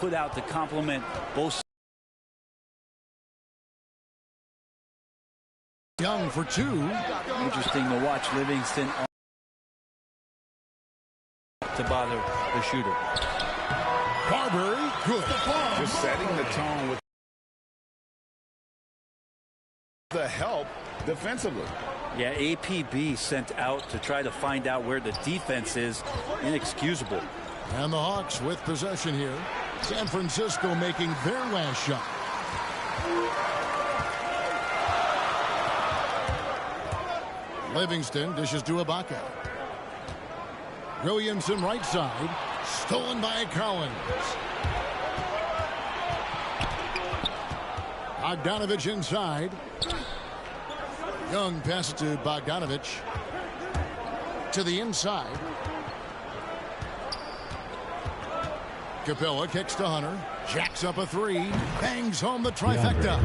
put out to complement both. Young for two. Interesting to watch Livingston to bother the shooter. Marbury, good. Just setting the tone with the help defensively. Yeah, APB sent out to try to find out where the defense is. Inexcusable. And the Hawks with possession here. San Francisco making their last shot. Livingston dishes to Ibaka. Williamson right side. Stolen by Collins. Bogdanovich inside. Young passes to Bogdanovich. To the inside. Capella kicks to Hunter. Jacks up a three. Bangs home the trifecta.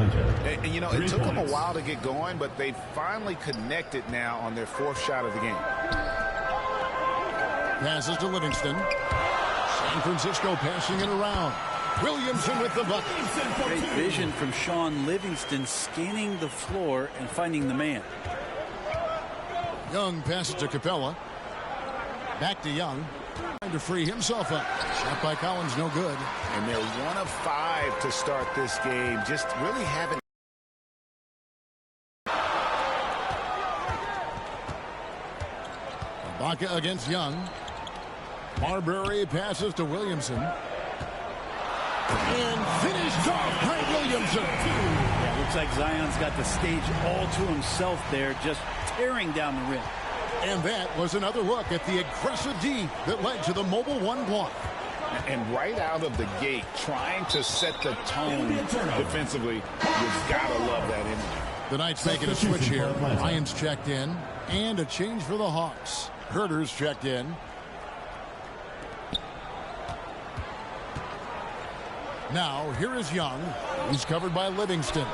And you know, it took them a while to get going, but they finally connected now on their fourth shot of the game. Passes to Livingston. San Francisco passing it around. Williamson with the bucket. Great vision from Sean Livingston, scanning the floor and finding the man. Young passes to Capella. Back to Young. Trying to free himself up. Shot by Collins, no good. And they're 1 of 5 to start this game. Just really haven't. Ibaka against Young. Marbury passes to Williamson. And finished off by Williamson. Yeah, looks like Zion's got the stage all to himself there, just tearing down the rim. And that was another look at the aggressive D that led to the Mobile One block. And right out of the gate, trying to set the tone defensively, you've got to love that energy. The Knights making a switch here. Lions checked in. And a change for the Hawks. Herter's checked in. Now, here is Young. He's covered by Livingston.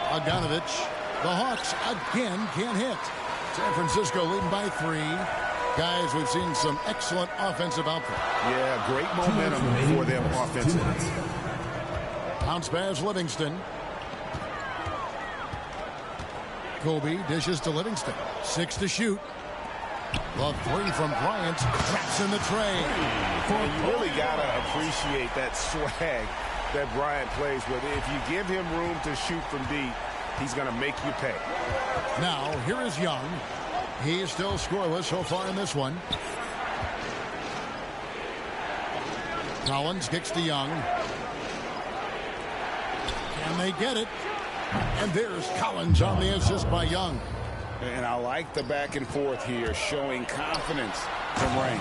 Bogdanovich. The Hawks again can't hit. San Francisco leading by 3. Guys, we've seen some excellent offensive output. Yeah, great momentum for them offensively. Bounce pass Livingston. Kobe dishes to Livingston. 6 to shoot. The 3 from Bryant. Traps in the tray. You really got to appreciate that swag that Bryant plays with. If you give him room to shoot from deep, he's going to make you pay. Now, here is Young. He's still scoreless so far in this one. Collins kicks to Young. Can they get it? And there's Collins on the assist by Young. And I like the back and forth here, showing confidence from Rain.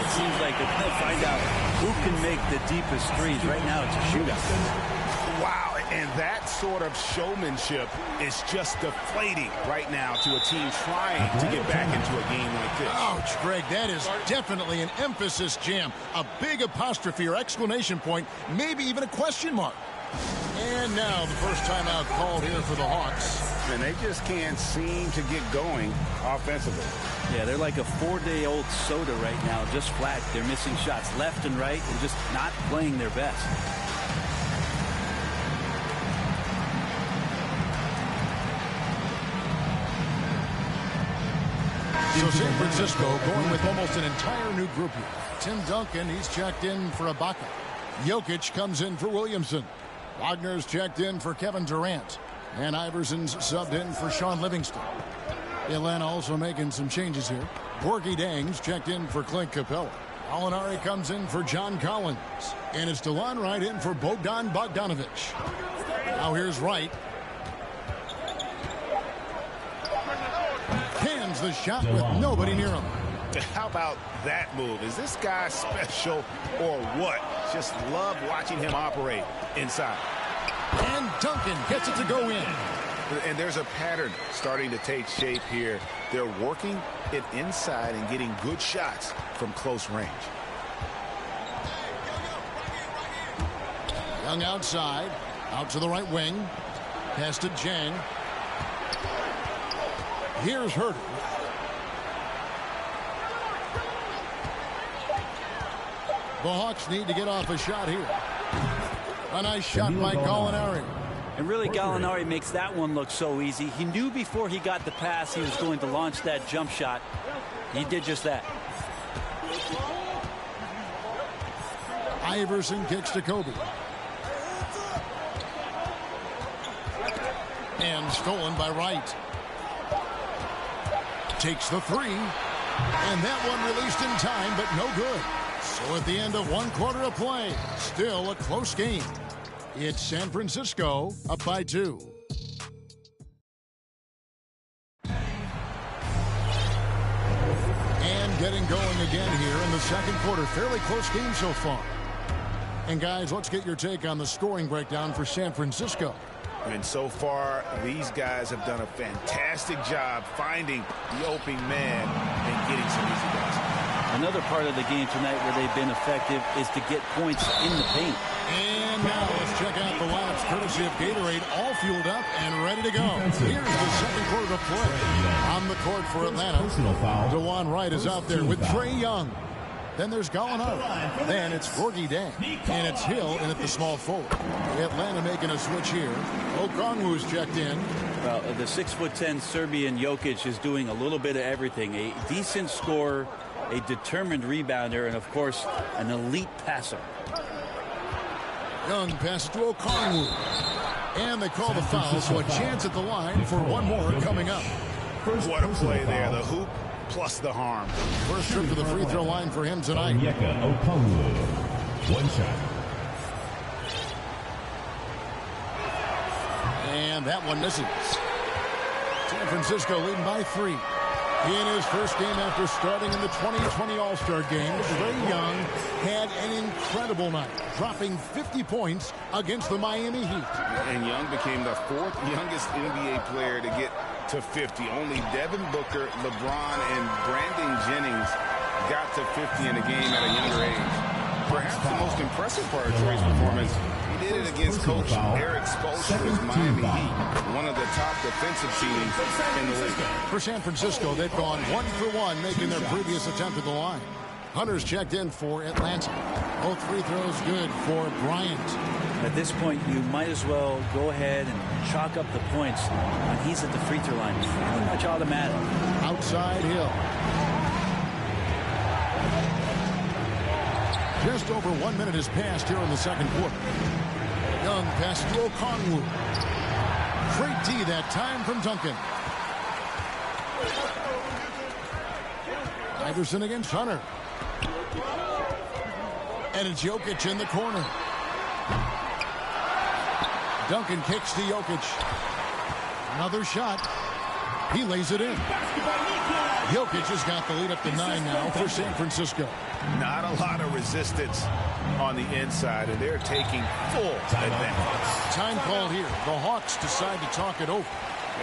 It seems like they're going to find out who can make the deepest threes. Right now, it's a shootout. Wow, and that sort of showmanship is just deflating right now to a team trying to get back into a game like this. Ouch, Greg, that is definitely an emphasis jam. A big apostrophe or exclamation point, maybe even a question mark. And now the first timeout called here for the Hawks. And they just can't seem to get going offensively. Yeah, they're like a 4-day-old soda right now, just flat. They're missing shots left and right and just not playing their best. So San Francisco going with almost an entire new group here. Tim Duncan, he's checked in for Ibaka. Jokic comes in for Williamson. Wagner's checked in for Kevin Durant. And Iverson's subbed in for Sean Livingston. Atlanta also making some changes here. Gorgie Dang's checked in for Clint Capella. Alinari comes in for John Collins. And it's DeLon Wright in for Bogdan Bogdanovich. Now here's Wright. Cans the shot with nobody near him. How about that move? Is this guy special or what? Just love watching him operate inside. And Duncan gets it to go in. And there's a pattern starting to take shape here. They're working it inside and getting good shots from close range. Young outside. Out to the right wing. Pass to Jang. Here's Herter. The Hawks need to get off a shot here. A nice shot by Gallinari. And really, Gallinari makes that one look so easy. He knew before he got the pass he was going to launch that jump shot. He did just that. Iverson kicks to Kobe. And stolen by Wright. Takes the three. And that one released in time, but no good. So at the end of one quarter of play, still a close game. It's San Francisco up by 2. And getting going again here in the second quarter. Fairly close game so far. And guys, let's get your take on the scoring breakdown for San Francisco. And so far, these guys have done a fantastic job finding the opening man and getting some easy baskets. Another part of the game tonight where they've been effective is to get points in the paint. And now let's check out the lineups courtesy of Gatorade, all fueled up and ready to go. Here's the second quarter of play. On the court for Atlanta, DeJuan Wright is out there with Trae Young. Then there's Gallinari. Then it's Gorgui Dieng. And it's Hill in at the small forward. Atlanta making a switch here. Okongwu's checked in. Well, the 6'10" Serbian Jokic is doing a little bit of everything. A decent scorer, a determined rebounder, and of course, an elite passer. Young passes to Okongwu. And they call the foul, so a chance at the line for one more coming up. What a play there. The hoop plus the harm. First trip to the free throw line for him tonight. Okongwu. One shot. And that one misses. San Francisco leading by 3. In his first game after starting in the 2020 All-Star Game, Trae Young had an incredible night, dropping 50 points against the Miami Heat. And Young became the 4th youngest NBA player to get to 50. Only Devin Booker, LeBron, and Brandon Jennings got to 50 in a game at a younger age. Perhaps the most impressive part of Trae's performance, he did it against Coach Eric Spoelstra's Miami Heat, one of the top defensive teams in the league. For San Francisco, they've gone 1-for-1, making their previous attempt at the line. Hunter's checked in for Atlanta. Both free throws good for Bryant. At this point, you might as well go ahead and chalk up the points when he's at the free throw line. It's pretty much automatic. Outside Hill. Just over 1 minute has passed here in the second quarter. Young pass to Okongwu. Great D that time from Duncan. Iverson against Hunter. And it's Jokic in the corner. Duncan kicks to Jokic. Another shot. He lays it in. Jokic has got the lead up to 9 now for San Francisco. Not a lot of resistance on the inside, and they're taking full advantage. Time called here. The Hawks decide to talk it over.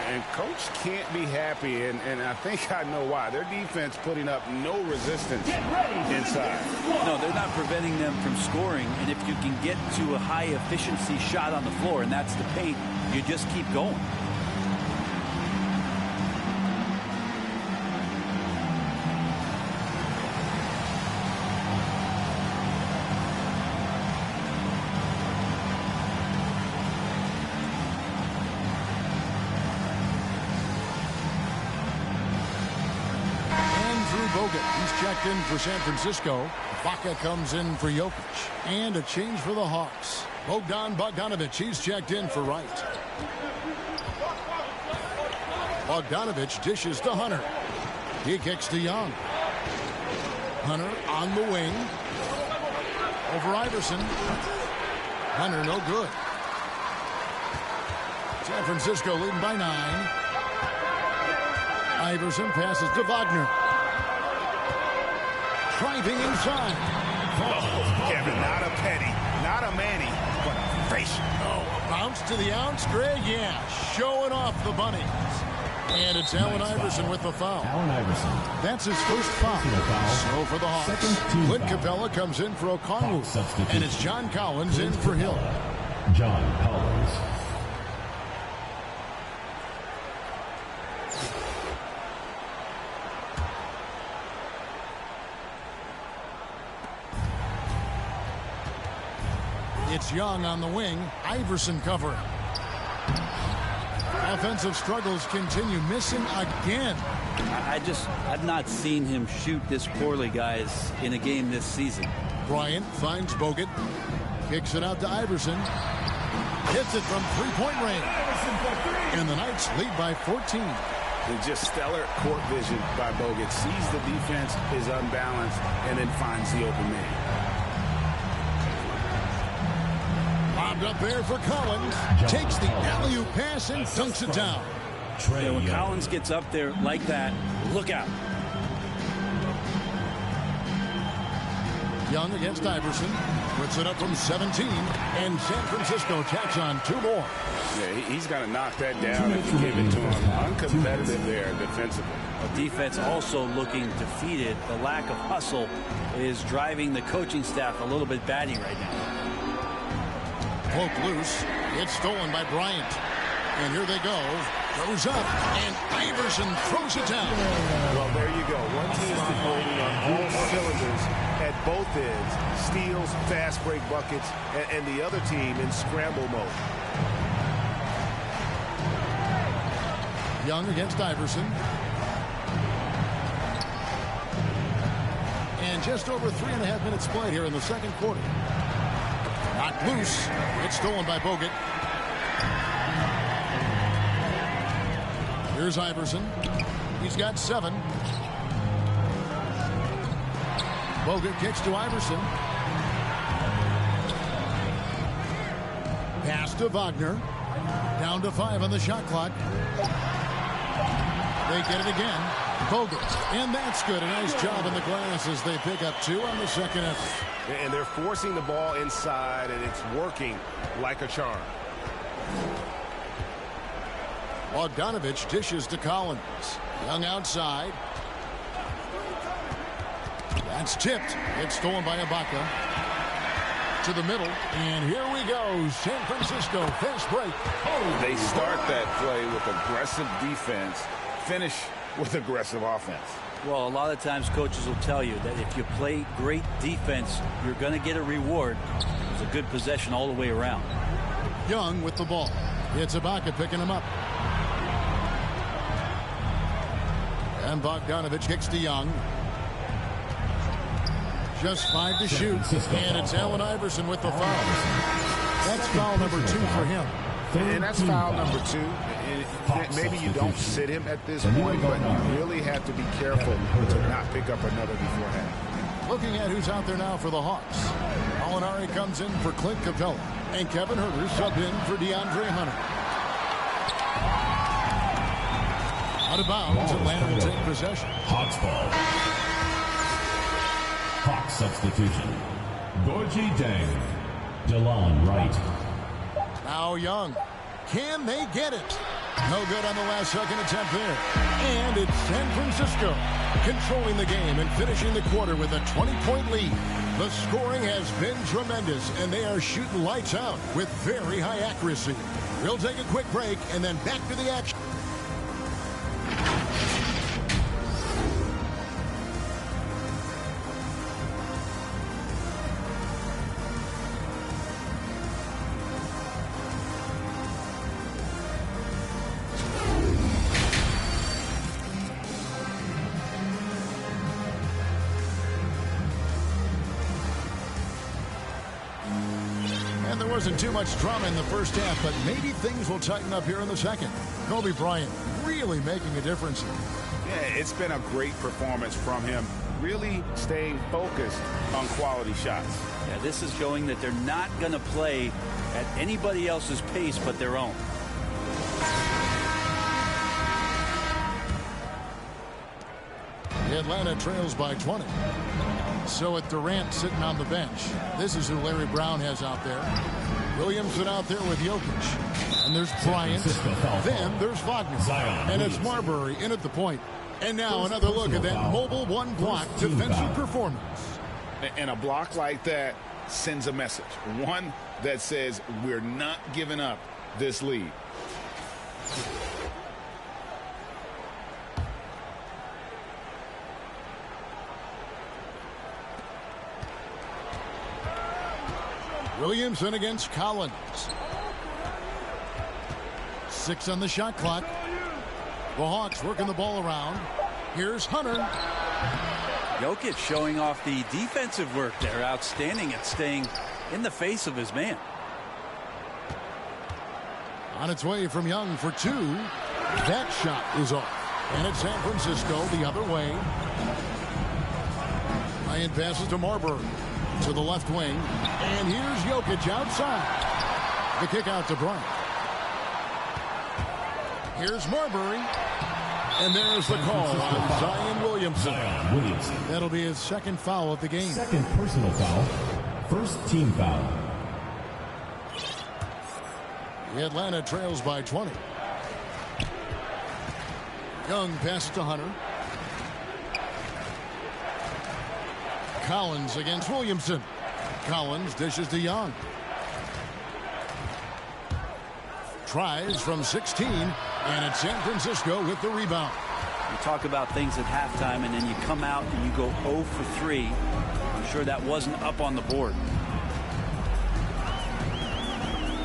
And Coach can't be happy, and I think I know why. Their defense putting up no resistance inside. No, they're not preventing them from scoring, and if you can get to a high-efficiency shot on the floor, and that's the paint, you just keep going. He's checked in for San Francisco. Baca comes in for Jokic. And a change for the Hawks. Bogdan Bogdanovic, he's checked in for Wright. Bogdanovic dishes to Hunter. He kicks to Young. Hunter on the wing. Over Iverson. Hunter no good. San Francisco leading by 9. Iverson passes to Wagner. Driving inside. Oh, Kevin, not a penny, not a Manny, but a facial. Oh, a bounce to the ounce, Greg. Yeah, showing off the bunnies. And it's Allen Iverson with the foul. Allen Iverson. That's his first foul. So for the Hawks, Clint Capella comes in for Okongwu. And it's John Collins in for Hill. John Collins. It's It's Young on the wing. Iverson covering. Offensive struggles continue. Missing again. I've not seen him shoot this poorly, guys, in a game this season. Bryant finds Bogut. Kicks it out to Iverson. Hits it from three-point range. And the Knights lead by 14. Just stellar court vision by Bogut. Sees the defense is unbalanced and then finds the open man. Bobbed up there for Collins. Takes the alley-oop pass and dunks it down. Yeah, when Collins gets up there like that, look out. Young against Iverson. Puts it up from 17. And San Francisco tacks on 2 more. Yeah, he's got to knock that down if you give it to him. Uncompetitive there defensively. Defense also looking defeated. The lack of hustle is driving the coaching staff a little bit batty right now. Poke loose. It's stolen by Bryant. And here they go. Goes up. And Iverson throws it down. Well, there you go. One team operating on all cylinders at both ends. Steals, fast break buckets, and the other team in scramble mode. Young against Iverson. And just over 3.5 minutes played here in the second quarter. Knocked loose. It's stolen by Bogut. Here's Iverson. He's got 7. Bogut kicks to Iverson. Pass to Wagner. Down to 5 on the shot clock. They get it again. Bogut. And that's good. A nice job in the glass as they pick up 2 on the second effort. And they're forcing the ball inside, and it's working like a charm. Bogdanovich dishes to Collins. Young outside. That's tipped. It's stolen by Ibaka. To the middle. And here we go. San Francisco fast break. They start that play with aggressive defense, finish with aggressive offense. Well, a lot of times coaches will tell you that if you play great defense, you're going to get a reward. It's a good possession all the way around. Young with the ball. It's Ibaka picking him up. And Bogdanovich kicks to Young. Just 5 to shoot. And it's Allen Iverson with the foul. That's foul number 2 for him. And that's foul number 2. Maybe you don't sit him at this point, but you really have to be careful to not pick up another beforehand. Looking at who's out there now for the Hawks. Molinari comes in for Clint Capella. And Kevin Huerter sub in for DeAndre Hunter. Out of bounds, Atlanta will take possession. Hawks ball. Hawks substitution. Gorgie Dang. DeLon Wright. Now Young. Can they get it? No good on the last second attempt there. And it's San Francisco controlling the game and finishing the quarter with a 20-point lead. The scoring has been tremendous, and they are shooting lights out with very high accuracy. We'll take a quick break and then back to the action. Wasn't too much drama in the first half, but maybe things will tighten up here in the second. Kobe Bryant really making a difference here. Yeah, it's been a great performance from him, really staying focused on quality shots. Yeah, this is showing that they're not going to play at anybody else's pace but their own. Atlanta trails by 20. So with Durant sitting on the bench, this is who Larry Brown has out there. Williamson out there with Jokic. And there's Bryant. Then there's Wagner. And it's Marbury in at the point. And now another look at that mobile one-block defensive performance. And a block like that sends a message. One that says we're not giving up this lead. Williamson against Collins. 6 on the shot clock. The Hawks working the ball around. Here's Hunter. Jokic showing off the defensive work there. Outstanding at staying in the face of his man. On its way from Young for 2. That shot is off. And it's San Francisco the other way. Bryant passes to Marbury. To the left wing. And here's Jokic outside. The kick out to Bryant. Here's Marbury. And there's the call on Zion Williamson. That'll be his second foul of the game. Second personal foul. First team foul. Atlanta trails by 20. Young passes to Hunter. Collins against Williamson. Collins dishes to Young. Tries from 16, and it's San Francisco with the rebound. You talk about things at halftime, and then you come out and you go 0 for 3. I'm sure that wasn't up on the board.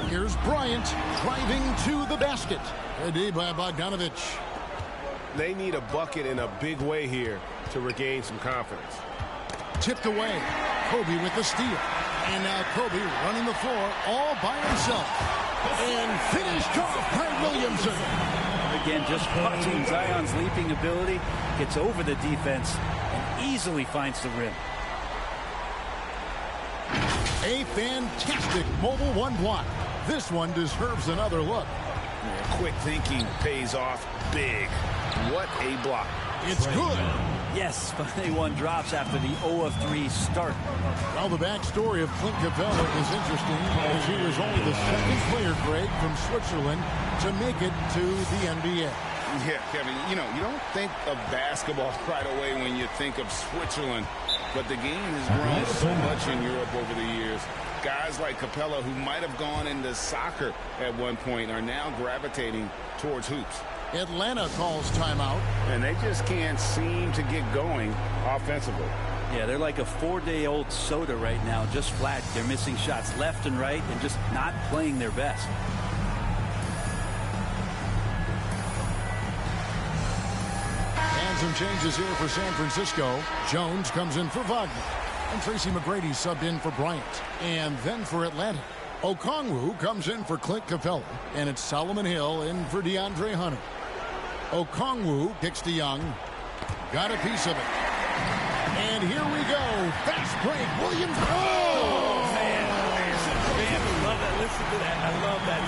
Here's Bryant driving to the basket. A D by Bogdanovich. They need a bucket in a big way here to regain some confidence. Tipped away. Kobe with the steal. And now Kobe running the floor all by himself. And finished off by Williamson. Again, just watching Zion's leaping ability. Gets over the defense and easily finds the rim. A fantastic mobile one block. This one deserves another look. Yeah, quick thinking pays off big. What a block. It's good. Yes, finally one drops after the 0 of 3 start. Well, the backstory of Clint Capella is interesting, as he was only the second player, Greg, from Switzerland to make it to the NBA. Yeah, Kevin, you know, you don't think of basketball right away when you think of Switzerland, but the game has grown so much in Europe over the years. Guys like Capella, who might have gone into soccer at one point, are now gravitating towards hoops. Atlanta calls timeout. And they just can't seem to get going offensively. Yeah, they're like a 4-day-old soda right now, just flat. They're missing shots left and right and just not playing their best. And some changes here for San Francisco. Jones comes in for Wagner. And Tracy McGrady subbed in for Bryant. And then for Atlanta, Okongwu comes in for Clint Capella. And it's Solomon Hill in for DeAndre Hunter. Okongwu kicks to Young. Got a piece of it. And here we go. Fast break. Williams. Oh, man. I love that. Listen to that. I love that.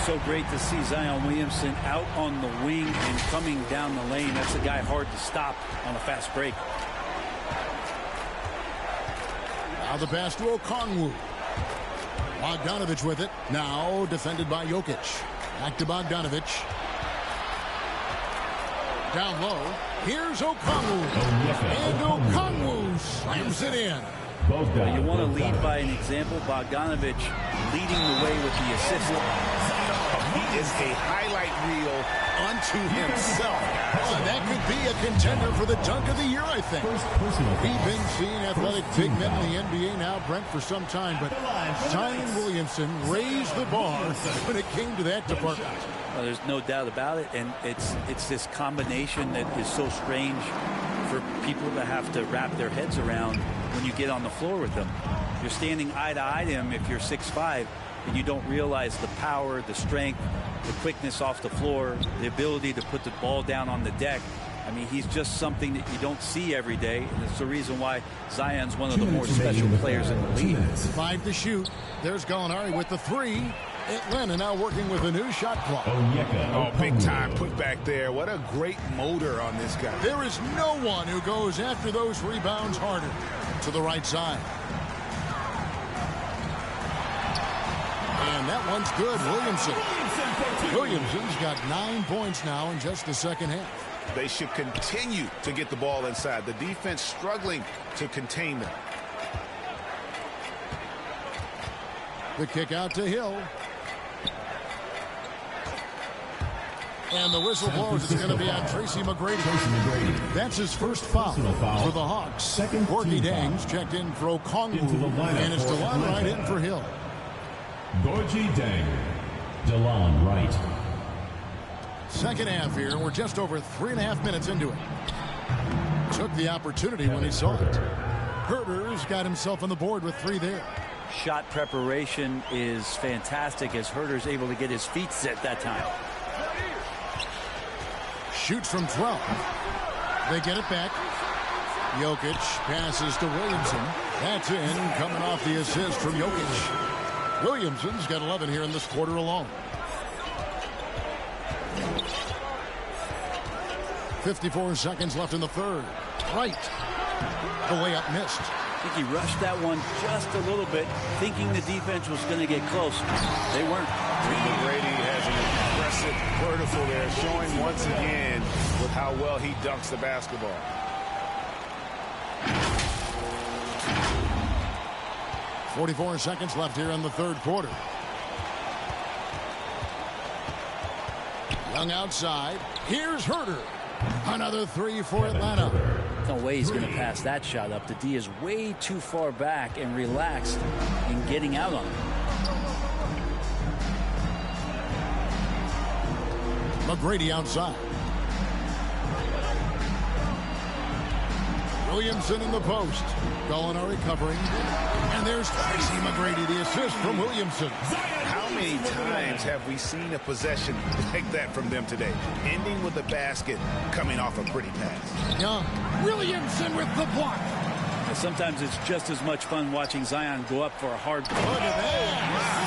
So great to see Zion Williamson out on the wing and coming down the lane. That's a guy hard to stop on a fast break. Now the pass to Okongwu. Bogdanovich with it. Now defended by Jokic. Back to Bogdanovich. Down low. Here's Okongwu. And Okongwu slams it in. You want to lead by an example. Bogdanovich leading the way with the assist. He is a highlight reel unto himself. Well, that could be a contender for the dunk of the year, I think. We've been seeing athletic big men in the NBA now, Brent, for some time, but Zion Williamson raised the bar when it came to that department. Well, there's no doubt about it, and it's this combination that is so strange for people to have to wrap their heads around when you get on the floor with them. You're standing eye to eye to him if you're 6'5", and you don't realize the power, the strength, the quickness off the floor, the ability to put the ball down on the deck. I mean, he's just something that you don't see every day, and it's the reason why Zion's one of the more special players in the league. 5 to shoot. There's Gallinari with the 3. Atlanta now working with a new shot clock. Oh, big time put back there. What a great motor on this guy. There is no one who goes after those rebounds harder. To the right side. And that one's good. Williamson's got 9 points now in just the second half. They should continue to get the ball inside. The defense struggling to contain them. And the whistle blows. It's going to be on Tracy McGrady. That's his first foul for the Hawks. Gorgie Dangs checked in for Okongwu. And it's DeLon Wright in for Hill. Gorgie Dang, DeLon Wright. Second half here. We're just over 3.5 minutes into it. Took the opportunity when he saw it. Herter's got himself on the board with 3 there. Shot preparation is fantastic as Herter's able to get his feet set that time. Shoots from 12. They get it back. Jokic passes to Williamson. That's in, coming off the assist from Jokic. Williamson's got 11 here in this quarter alone. 54 seconds left in the third. Right. The layup missed. I think he rushed that one just a little bit, thinking the defense was going to get close. They weren't. McGrady has an impressive vertical there, showing once again with how well he dunks the basketball. .44 seconds left here in the third quarter. Young outside. Here's Herter. Another 3 for Atlanta. No way he's going to pass that shot up. The D is way too far back and relaxed in getting out on it. McGrady outside. Williamson in the post. Gallinari covering. And there's Tracy McGrady, the assist from Williamson. How many times have we seen a possession like that from them today? Ending with a basket, coming off a pretty pass. Young. Williamson with the block. And sometimes it's just as much fun watching Zion go up for a hard Look at that.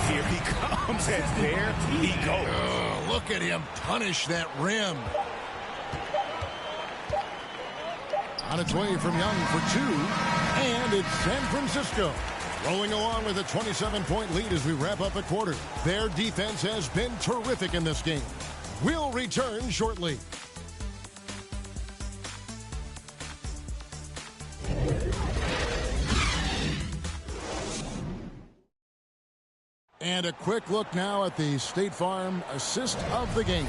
Here he comes, and there he goes. Oh, look at him punish that rim. On its way from Young for 2. And it's San Francisco rolling along with a 27-point lead as we wrap up a quarter. Their defense has been terrific in this game. We'll return shortly. And a quick look now at the State Farm assist of the game.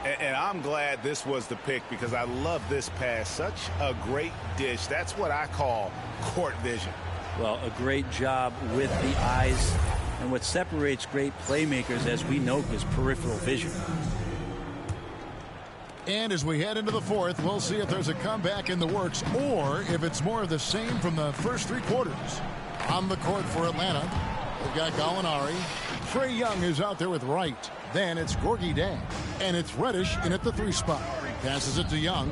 And I'm glad this was the pick because I love this pass. Such a great dish. That's what I call court vision. Well, a great job with the eyes. And what separates great playmakers, as we know, is peripheral vision. And as we head into the fourth, we'll see if there's a comeback in the works or if it's more of the same from the first 3 quarters. On the court for Atlanta, we've got Gallinari. Trae Young is out there with Wright. Then it's Gorgie Dang. And it's Reddish in at the 3 spot. Passes it to Young.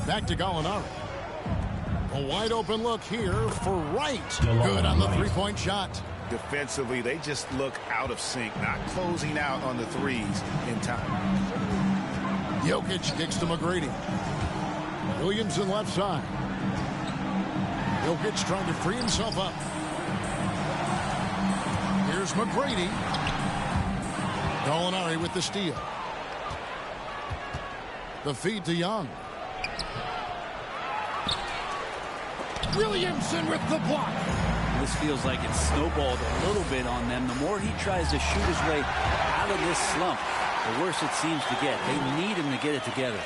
Back to Gallinari. A wide open look here for Wright. Good on the 3-point shot. Defensively, they just look out of sync, not closing out on the threes in time. Jokic kicks to McGrady. Williamson left side. Jokic trying to free himself up. Here's McGrady. Gallinari with the steal. The feed to Young. Williamson with the block. This feels like it's snowballed a little bit on them. The more he tries to shoot his way out of this slump, the worse it seems to get. They need him to get it together.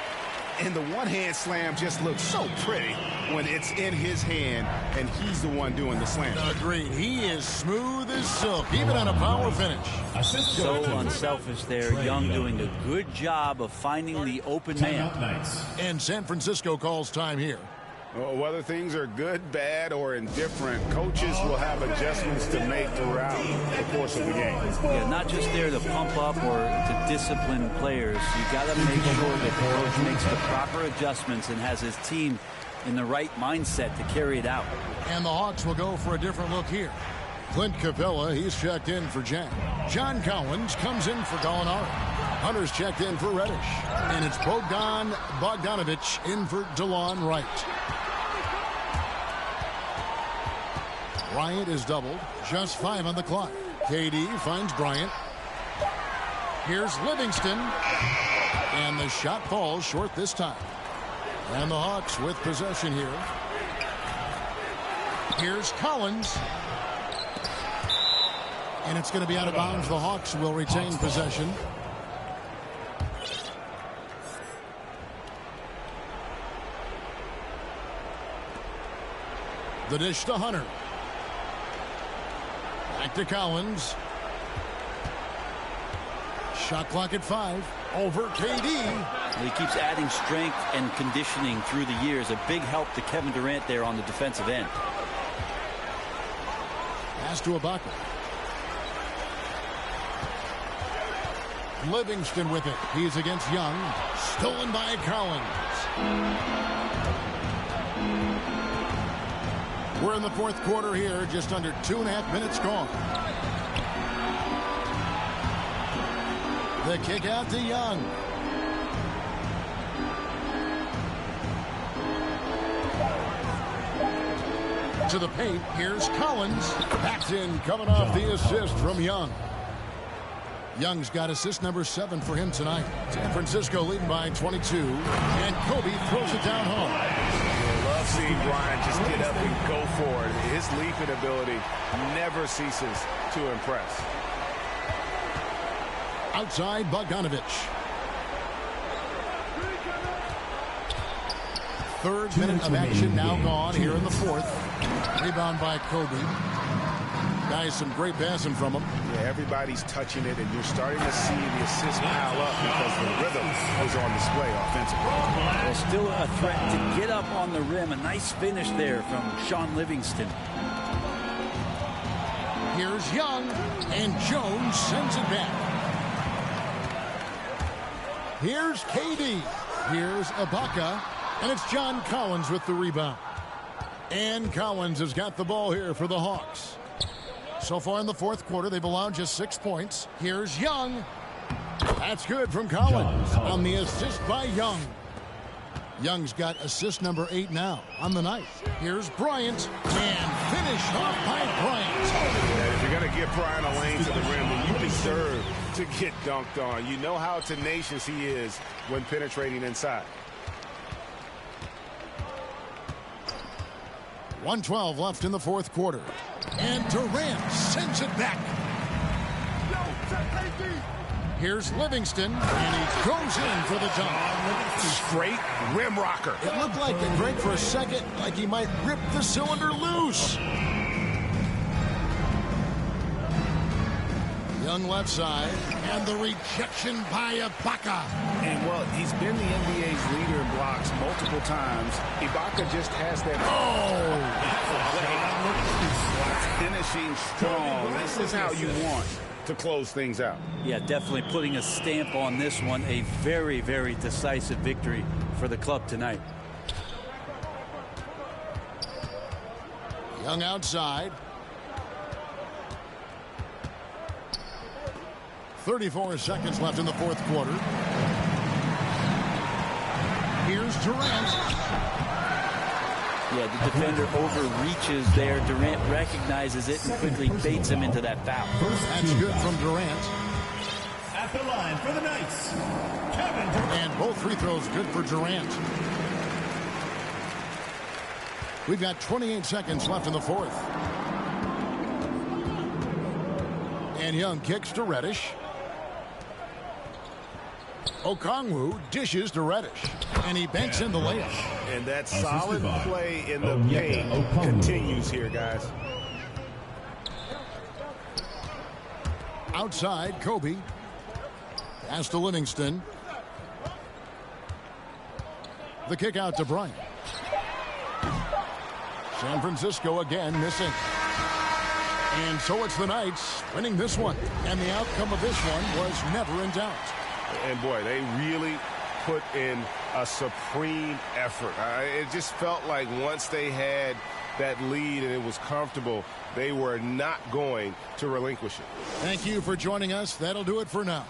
And the one-hand slam just looks so pretty when it's in his hand and he's the one doing the slam. Agreed. He is smooth as silk, even on a power finish. So unselfish there. Young doing a good job of finding the open man. And San Francisco calls time here. Whether things are good, bad, or indifferent, coaches will have adjustments to make throughout the course of the game. Yeah, not just there to pump up or to discipline players. You got to make sure that the coach makes the proper adjustments and has his team in the right mindset to carry it out. And the Hawks will go for a different look here. Clint Capella, he's checked in for Jack. John Collins comes in for Gallinari. Hunter's checked in for Reddish. And it's Bogdan Bogdanovic in for DeLon Wright. Bryant is doubled. Just 5 on the clock. KD finds Bryant. Here's Livingston. And the shot falls short this time. And the Hawks with possession here. Here's Collins. And it's going to be out of bounds. The Hawks will retain possession. The dish to Hunter. Back to Collins. Shot clock at 5. Over KD. He keeps adding strength and conditioning through the years. A big help to Kevin Durant there on the defensive end. Pass to Ibaka. Livingston with it. He's against Young. Stolen by Collins. We're in the fourth quarter here. Just under 2.5 minutes gone. The kick out to Young. To the paint. Here's Collins. Backs in, coming off the assist from Young. Young's got assist number 7 for him tonight. San Francisco leading by 22. And Kobe throws it down home. I love seeing Bryant just get up and go for it. His leaping ability never ceases to impress. Outside, Bogdanovich. Third minute of action now gone here in the fourth. Rebound by Kobe. Guys, some great passing from him. Yeah, everybody's touching it, and you're starting to see the assists pile up because the rhythm is on display offensively. Well, still a threat to get up on the rim. A nice finish there from Sean Livingston. Here's Young, and Jones sends it back. Here's KD. Here's Ibaka, and it's John Collins with the rebound. And Collins has got the ball here for the Hawks. So far in the fourth quarter, they've allowed just 6 points. Here's Young. That's good from Collins on the assist by Young. Young's got assist number 8 now on the night. Here's Bryant, and finished off by Bryant. And if you're going to give Bryant a lane to the rim, then you deserve to get dunked on. You know how tenacious he is when penetrating inside. 1:12 left in the fourth quarter. And Durant sends it back. Here's Livingston, and he goes in for the dunk. Straight rim rocker. It looked like it break for a second, like he might rip the cylinder loose. Young left side, and the rejection by Ibaka. And, well, he's been the NBA's leader in blocks multiple times. Ibaka just has that. Finishing strong. This is how you want to close things out. Yeah, definitely putting a stamp on this one. A very, very decisive victory for the club tonight. Young outside. 34 seconds left in the fourth quarter. Here's Durant. Yeah, the defender overreaches there. Durant recognizes it and quickly baits him into that foul. That's good from Durant. At the line for the Knights, Kevin Durant. And both free throws good for Durant. We've got 28 seconds left in the fourth. And Young kicks to Reddish. Okongwu dishes to Reddish. And he banks in the layup. And that solid play in the paint continues here, guys. Outside, Kobe. Pass to Livingston. The kick out to Bryant. San Francisco again missing. And so it's the Knights winning this one. And the outcome of this one was never in doubt. And, boy, they really put in a supreme effort. It just felt like once they had that lead and it was comfortable, they were not going to relinquish it. Thank you for joining us. That'll do it for now.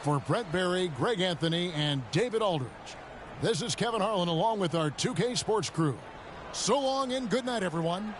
For Brett Berry, Greg Anthony, and David Aldridge, this is Kevin Harlan along with our 2K Sports crew. So long and good night, everyone.